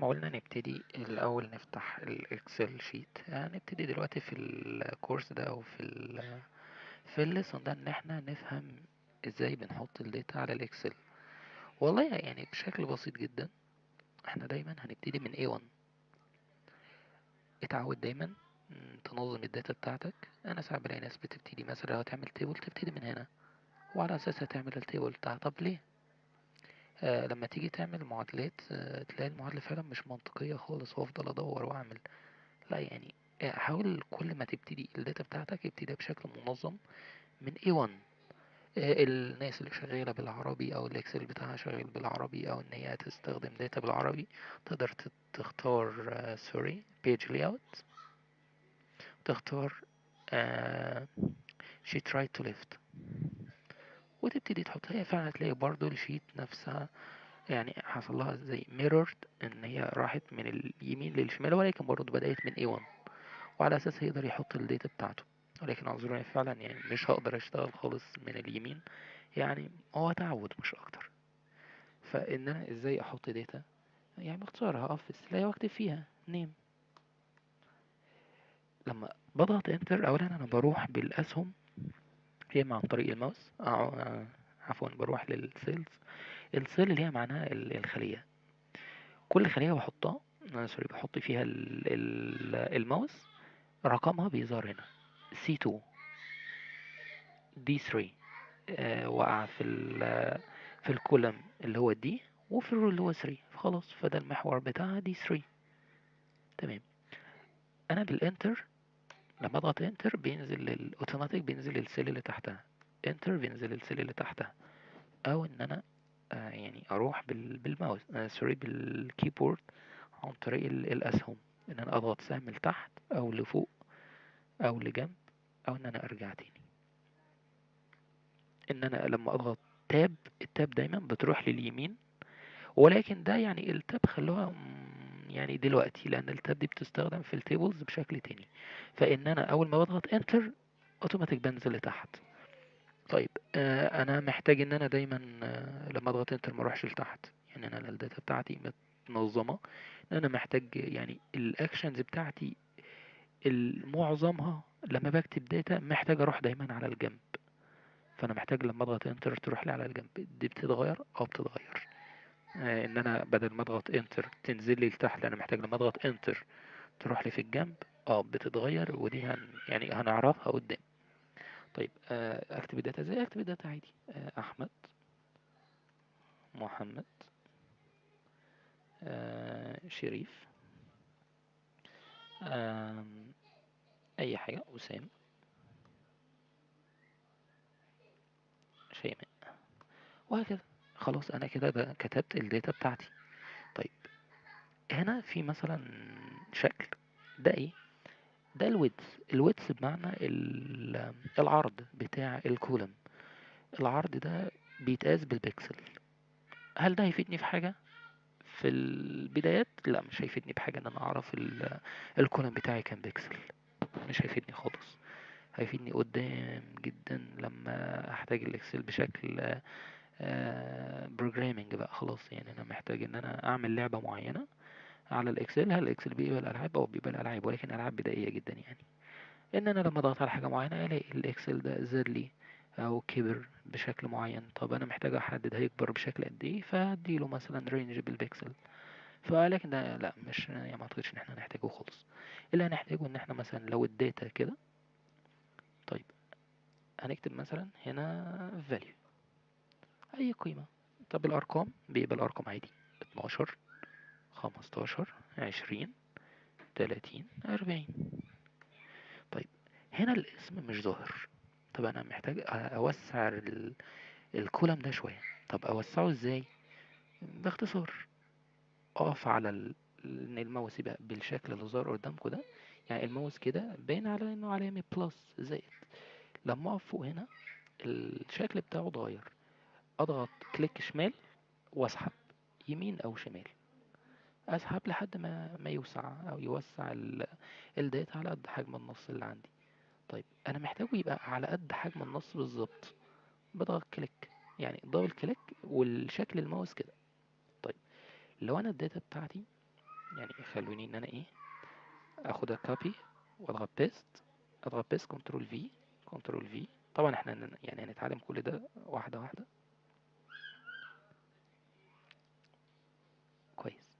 ما قلنا نبتدي الأول نفتح الإكسل شيت. نبتدي دلوقتي في الكورس ده أو في الليسون ده إن احنا نفهم ازاي بنحط الداتا على الإكسل. والله يعني بشكل بسيط جدا، احنا دايما هنبتدي من A1. اتعود دايما تنظم الداتا بتاعتك. أنا ساعات بلاقي ناس بتبتدي مثلا لو هتعمل تيبل تبتدي من هنا وعلى أساسها تعمل التيبل بتاعها. طب ليه؟ لما تيجي تعمل معادلات تلاقي المعادلة فعلا مش منطقية خالص وافضل ادور واعمل. لا يعني حاول كل ما تبتدي الداتا بتاعتك ابتدي بشكل منظم من A1. الناس اللي شغالة بالعربي او الاكسل بتاعها شغال بالعربي او ان هي تستخدم داتا بالعربي تقدر تختار سوري page layout، تختار آه، sheet right to left وتبتدي تحط. هي فعلا هتلاقي برضو الشيت نفسها يعني حصل لها زي mirrored ان هي راحت من اليمين للشمال، ولكن برضه بدأت من A1 وعلى اساس يقدر يحط الداتا بتاعته. ولكن اعذروني فعلا يعني مش هقدر اشتغل خالص من اليمين، يعني هو تعود مش اكتر. فان انا ازاي احط داتا؟ يعني باختصار هقف في السلاية واكتب فيها نيم. لما بضغط انتر اولا انا بروح بالاسهم يا اما عن طريق الماوس عفوا بروح للسيلز. السيل اللي هي معناها الخلية. كل خلية بحطها سوري بحط فيها الماوس رقمها بيظهر هنا C2 D3. وقع في الكولم اللي هو D وفي الرو اللي هو 3. خلاص فده المحور بتاعها D3. تمام. انا بالانتر لما اضغط انتر بينزل الاوتوماتيك بينزل السيل اللي تحتها، انتر بينزل السيل اللي تحتها. او ان انا يعني اروح بالماوس سوري بالكيبورد عن طريق الاسهم، ان انا اضغط سهم لتحت او لفوق او لجنب او ان انا ارجع تاني. ان انا لما اضغط تاب التاب دايما بتروح لليمين، ولكن ده يعني التاب خلوها يعني دلوقتي لان التاب دي بتستخدم في التيبلز بشكل تاني. فان انا اول ما بضغط انتر اوتوماتيك بنزل لتحت. طيب انا محتاج ان انا دايما لما اضغط انتر ما اروحش لتحت، يعني انا الداتا بتاعتي متنظمه. انا محتاج يعني الاكشنز بتاعتي معظمها لما بكتب داتا محتاج اروح دايما على الجنب. فانا محتاج لما اضغط انتر تروح لي على الجنب. دي بتتغير بتتغير. ان انا بدل ما اضغط انتر تنزل لي لتحت، انا محتاج لما اضغط انتر تروح لي في الجنب. بتتغير ودي يعني هنعرفها قدام. طيب اكتب الداتا ازاي؟ اكتب الداتا عادي احمد محمد شريف اي حاجة وسام شيماء وهكذا. خلاص انا كده كتبت الداتا بتاعتي. طيب هنا في مثلا شكل ده ايه؟ ده الويدث بمعنى العرض بتاع الكولم. العرض ده بيتقاس بالبكسل. هل ده هيفيدني في حاجة؟ في البدايات لا، مش هيفيدني بحاجة ان انا اعرف الكولم بتاعي كام بكسل. مش هيفيدني خالص. هيفيدني قدام جدا لما احتاج الاكسل بشكل بروجرامنج بقى. خلاص يعني انا محتاج ان انا اعمل لعبة معينة على الاكسل. هل الاكسل بيقبل العاب او بيقبل العاب، ولكن العاب بدائية جدا يعني. ان انا لما اضغط على حاجة معينة الاقي الاكسل ده زاد لي او كبر بشكل معين. طب انا محتاج احدد هيكبر بشكل قد ايه، فاديله مثلا رينج بالبكسل. فلكن ده لا، مش يعني ما اعتقدش ان احنا هنحتاجه خالص. اللي هنحتاجه ان احنا مثلا لو الداتا كده. طيب هنكتب مثلا هنا value اي قيمة. طب الارقام بيبقى الارقام عادي 12 15 20 30 40. طيب هنا الاسم مش ظاهر. طب انا محتاج اوسع الكولم ده شوية. طب اوسعه ازاي؟ باختصار اقف على ان الماوس يبقى بالشكل اللي ظهر قدامكم ده. يعني الماوس كده باين على انه علامة بلس زائد. لما اقف فوق هنا الشكل بتاعه اتغير. اضغط كليك شمال واسحب يمين او شمال. اسحب لحد ما يوسع او يوسع الداتا على قد حجم النص اللي عندي. طيب انا محتاجه يبقى على قد حجم النص بالظبط. بضغط كليك يعني دبل كليك والشكل الماوس كده. طيب لو انا الداتا بتاعتي يعني خلوني ان انا ايه، اخدها كوبي واضغط بيست، اضغط بيست كنترول في، كنترول في. طبعا احنا يعني هنتعلم كل ده واحده واحده. كويس.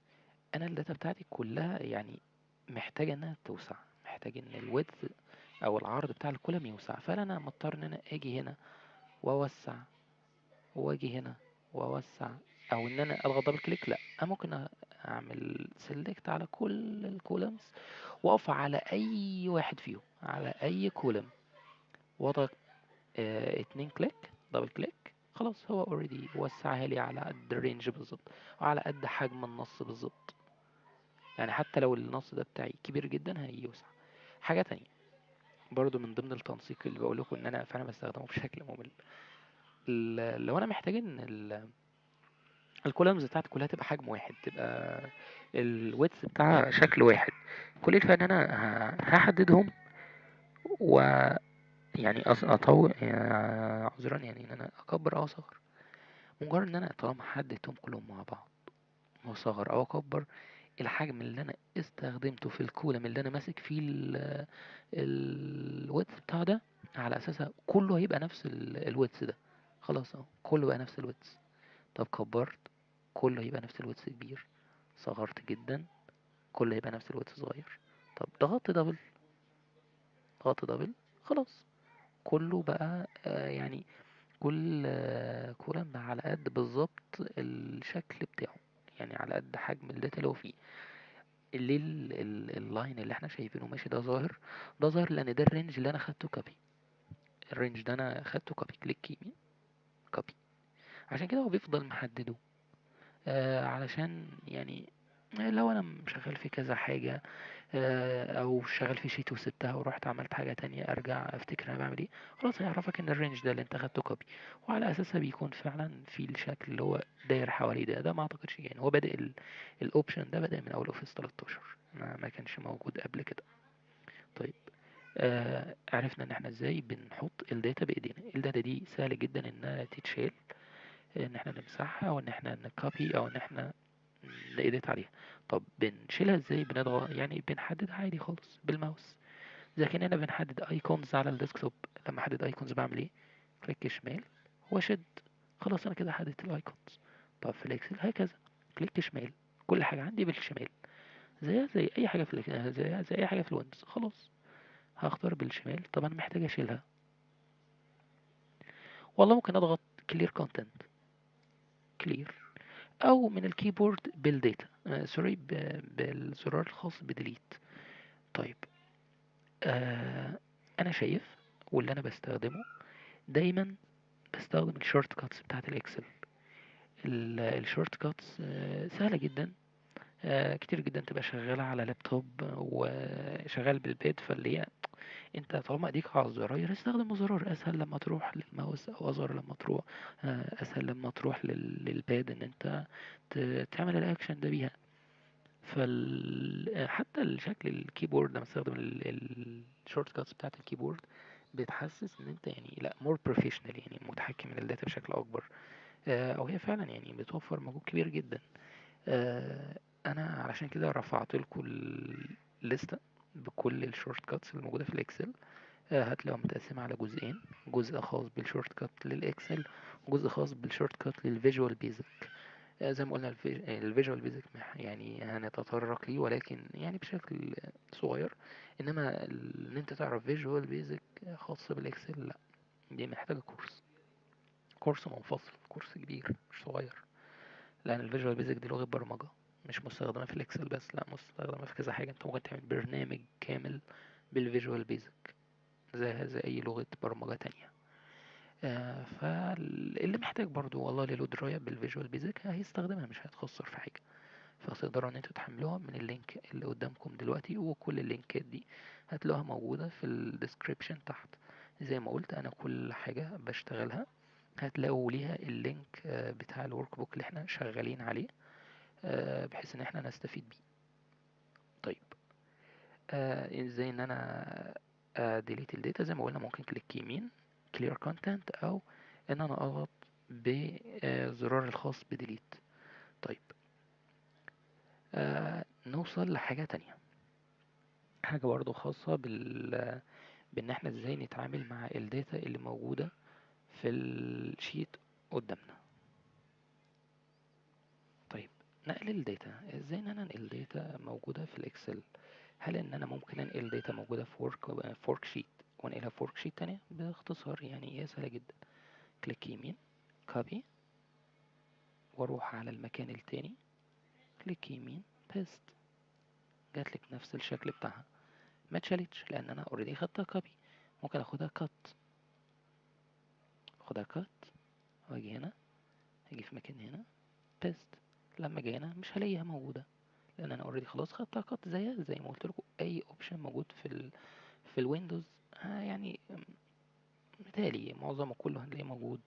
انا الداتا بتاعتي كلها يعني محتاجه انها توسع، محتاج ان الويدث او العرض بتاع الكولم يوسع، فانا مضطر ان انا اجي هنا واوسع، واجي هنا واوسع، او ان انا اضغط دبل كليك. لا، انا ممكن اعمل سيلكت على كل الكولمز، واقف على اي واحد فيهم، على اي كولم، واضغط 2 كليك، دبل كليك، خلاص هو اوريدي وسعها لي على قد الرينج بالظبط، وعلى قد حجم النص بالظبط. يعني حتى لو النص ده بتاعي كبير جدا هيوسع. حاجة تانية برضو من ضمن التنسيق اللي بقول لكم ان انا فعلا بستخدمه بشكل ممل، لو انا محتاج ان الكولمز بتاعتي كلها تبقى حجم واحد، تبقى الويدث بتاعها شكل واحد، كل الفرق ان انا هحددهم، ويعني اطول، عذرا، يعني ان انا اكبر او اصغر. مجرد ان انا طالما حددتهم كلهم مع بعض، واصغر او اكبر الحجم اللي انا استخدمته في الكولم اللي انا ماسك فيه الويدث بتاع ده، على اساسها كله هيبقى نفس الويدث ده. خلاص اهو كله بقى نفس الويدث. طب كبرت، كله هيبقى نفس الويدث كبير. صغرت جدا، كله هيبقى نفس الويدث صغير. طب ضغطت دبل، ضغطت دبل، خلاص كله بقى يعني كل كولم بقى على قد بالظبط الشكل بتاعه، يعني على قد حجم الداتا اللي هو فيه. اللي اللاين اللي احنا شايفينه ماشي ده ظاهر، ده ظاهر لان ده الرينج اللي انا خدته كوبي. الرينج ده انا خدته كوبي، كليك يمين، كوبي. عشان كده هو بيفضل محدده، علشان يعني لو انا شغال في كذا حاجة، او شغال في شيت وسبتها ورحت عملت حاجة تانية، ارجع افتكر انا بعمل ايه، خلاص هيعرفك ان الرينج ده اللي انت خدته كوبي. وعلى اساسها بيكون فعلا في الشكل اللي هو داير حواليه ده ما اعتقدش يعني هو بادئ الاوبشن ده بدأ من اول اوفيس 13، ما كانش موجود قبل كده. طيب، عرفنا ان احنا ازاي بنحط الداتا بايدينا. الداتا دي سهل جدا انها تتشال، ان احنا نمسحها، او ان احنا نكوبي، او ان احنا نإيديت عليها. طب بنشيلها ازاي؟ بنضغط يعني بنحدد عادي خالص بالماوس، زي كأننا بنحدد ايكونز على الديسكتوب. لما احدد ايكونز بعمل ايه؟ كليك شمال واشد، خلاص انا كده حددت الايكونز. طب في الاكسل هكذا، كليك شمال، كل حاجة عندي بالشمال، زي اي حاجة في زي اي حاجة في الويندوز. خلاص هختار بالشمال. طب انا محتاج اشيلها، والله ممكن اضغط كلير كونتنت، كلير، او من الكيبورد بالداتا، سوري، بالزرار الخاص بديليت. طيب، انا شايف واللي انا بستخدمه دايما بستخدم الشورت كاتس بتاعت الاكسل. الشورت كاتس سهلة جدا، كتير جدا، تبقى شغالة على لابتوب وشغال بالبيد، فاللي هي انت طالما ايديك على الزراير استخدم الزرار. اسهل لما تروح للماوس، او اصغر لما تروح، اسهل لما تروح للباد ان انت تعمل الاكشن ده بيها. حتى الشكل الكيبورد لما تستخدم الشورت كاتس بتاعت الكيبورد بتحسس ان انت يعني لا مور بروفيشنال، يعني متحكم من الداتا بشكل اكبر. او هي فعلا يعني بتوفر مجهود كبير جدا. انا علشان كده رفعت لكم الليسته بكل الشورت كاتس الموجوده في الاكسل. هتلاقيها متقسمه على جزئين، جزء خاص بالشورت كات للاكسل، وجزء خاص بالشورت كات للفيجوال بيزك. زي ما قلنا الفيجوال بيزك يعني هنتطرق ليه، ولكن يعني بشكل صغير. انما ان انت تعرف فيجوال بيزك خاص بالاكسل، لا، دي محتاجه كورس منفصل، كورس كبير مش صغير. لان الفيجوال بيزك دي لغه برمجه، مش مستخدمه في الاكسل بس، لا، مستخدمه في كذا حاجه. انت ممكن تعمل برنامج كامل بالفيجوال بيزك زي اي لغه برمجه تانية. فاللي محتاج برضو والله له درايه بالفيجوال بيزك هيستخدمها، مش هيتخسر في حاجه. فتقدروا ان انتوا تحملوها من اللينك اللي قدامكم دلوقتي، وكل اللينكات دي هتلاقوها موجودة في الديسكريبشن تحت. زي ما قلت انا كل حاجة بشتغلها هتلاقوا ليها اللينك بتاع الورك بوك اللي احنا شغالين عليه، بحيث ان احنا نستفيد بيه. طيب، ازاي ان انا ديليت الداتا؟ زي ما قلنا ممكن كليك يمين، كلير كونتنت، او ان انا اضغط بزرار الخاص بديليت. طيب، نوصل لحاجة تانية، حاجة برضو خاصة بان احنا ازاي نتعامل مع الداتا اللي موجودة في الشيت قدامنا. طيب نقل الداتا ازاي؟ ان انا انقل داتا موجودة في الاكسل. هل ان انا ممكن انقل داتا موجودة في فورك شيت وانقلها في فورك شيت تانية؟ باختصار يعني هي سهلة جدا. كليك يمين، كوبي، واروح على المكان التاني، كليك يمين، بيست، جاتلك نفس الشكل بتاعها، ما اتشالتش لان انا اوريدي خدتها كوبي. ممكن اخدها كات، اخدها كات واجي هنا، هاجي في مكان هنا بيست. لما اجي هنا مش هلاقيها موجودة لان انا اوريدي خلاص خدتها كات، زيها زي ما قلت لكم اي اوبشن موجود في الويندوز. يعني متهيألي معظمه كله هنلاقيه موجود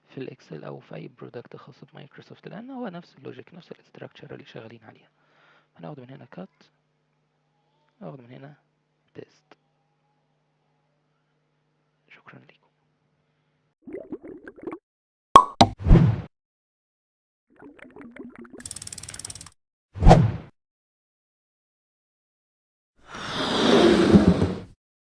في الاكسل او في اي برودكت خاص بمايكروسوفت، لان هو نفس اللوجيك نفس الاستراكشر اللي شغالين عليها. هناخد من هنا كات، اخد من هنا بيست. شكرا لكم.